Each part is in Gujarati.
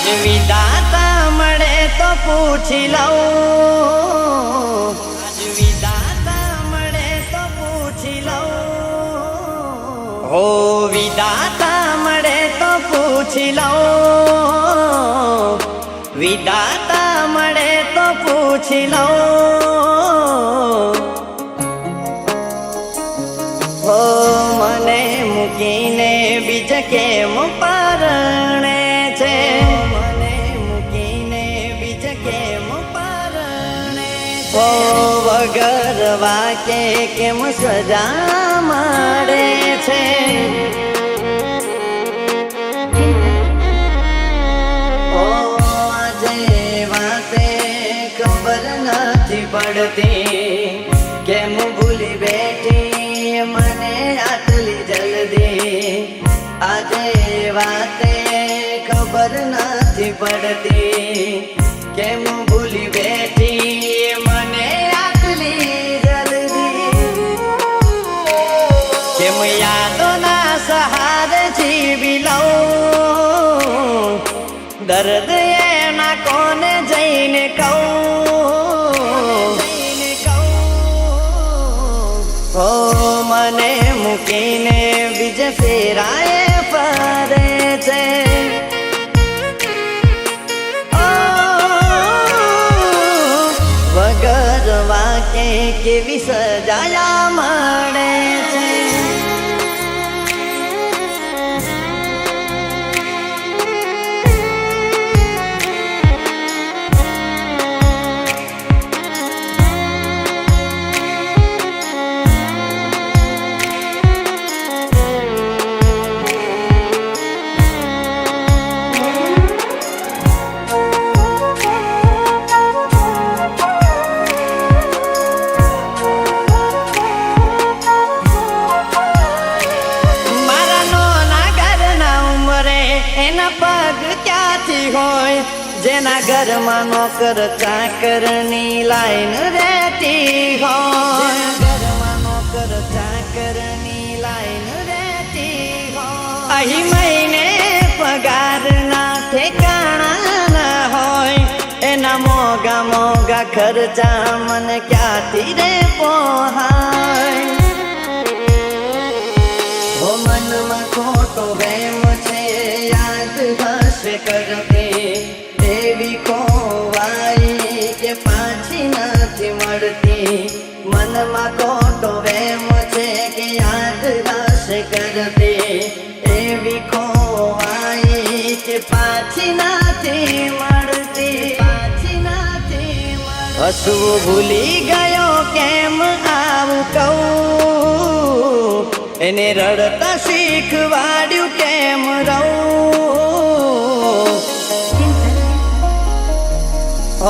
આજ વિધાતા મળે તો પૂછી લઉં, આજ વિધાતા મળે તો પૂછી લઉં, હો વિધાતા મળે તો પૂછી લઉં, વિધાતા મળે તો પૂછી લઉં, હો મને મૂકીને બીજ કેમ પરણે છે, મને મૂકીને બીજ કેમ પરણે છે, વગર વાકે કેમ સજા મળે છે, આજે વાતે ખબર નથી પડતી કેમ ભૂલી બેઠી મને આટલી જલ્દી, આજે વાતે ખબર નથી પડતી કેમ ભૂલી બેઠી મને આટલી જલ્દી, કેમ યાદોના સહારે જીવી લઉં, દર્દ એના કોને જઈને કહું, હો મને મૂકીને બીજ ફેરાએ ફરે છે, વગર વાકે કેવી સજાયા મળે છે, એના પગ ક્યાંથી હોય જેના ઘરમાં નોકર ચાકરની લાઈન રહેતી હોય, ઘરમાં નોકર ચાકરની લાઈન રહેતી હોય, અહીં મહિને પગારના ઠેકાણા ના હોય, એના મોગા મોગા ખર્ચા મને ક્યાંથી રે પોહાય, હો મનમાં ખોટો વેમ છે યાદ હશે કરતી, દેવી ખોવાઈ કે પાછી નથી મળતી, મનમાં ખોટો વેમ છે કે યાદ હશે કરતી, દેવી ખોવાઈ કે પાછી નથી મળતી, પાછી નથી મળતી, હસવું ભૂલી ગયો કેમ આવું કહું, એને રડતા શીખવાડ્યું કેમ રહું, ઓ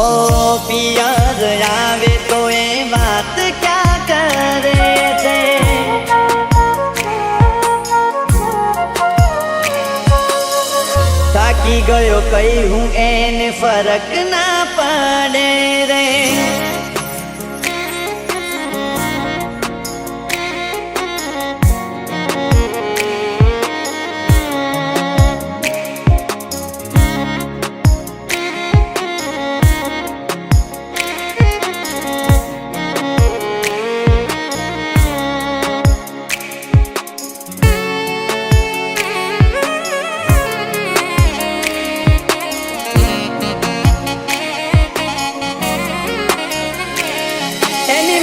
પિયર આવે તો એ વાત ક્યાં કરે છે, થાકી ગયો કઈ હું એને ફરક ના પડે રે,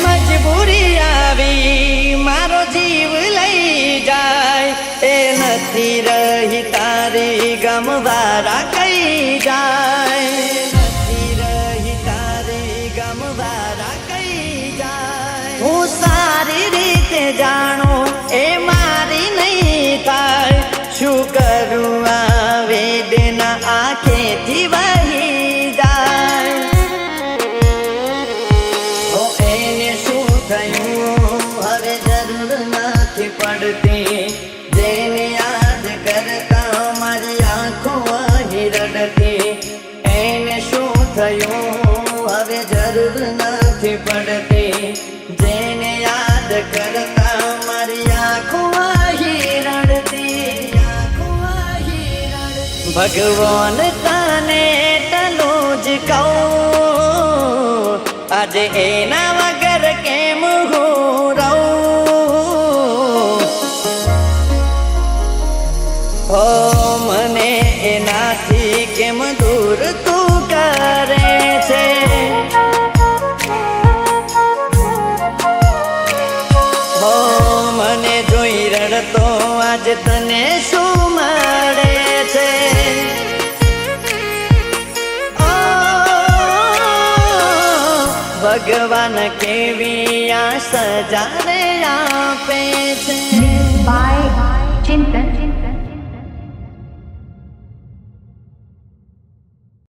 મજબૂરી આવી મારો જીવ લઈ જાય, એ નથી રહી તારી ગમવારા કઈ જાય, નથી રહી તારી ગમવારા કઈ જાય, હું સારી રીતે જાણું એ મારી નહીં થાય, શું કરું આ વેદના આંખેથી વહી જાય, હવે જરૂર નથી પડતી જેને યાદ કરતા મારી આંખો અહીં રડતી, એને શું થયું હવે જરૂર નથી પડતી જેને યાદ કરતા મારી આંખો અહીં રડતી, આંખો અહીં રડતી, ભગવાન તને એટલું જ કહું, આજે એના વગર કેમ હું રહું? હો મને એનાથી કેમ દૂર તું કરે છે? હો મને જોઈ રડતો આજ તને શું મળે છે? ભગવાન કેવી આ સજા રે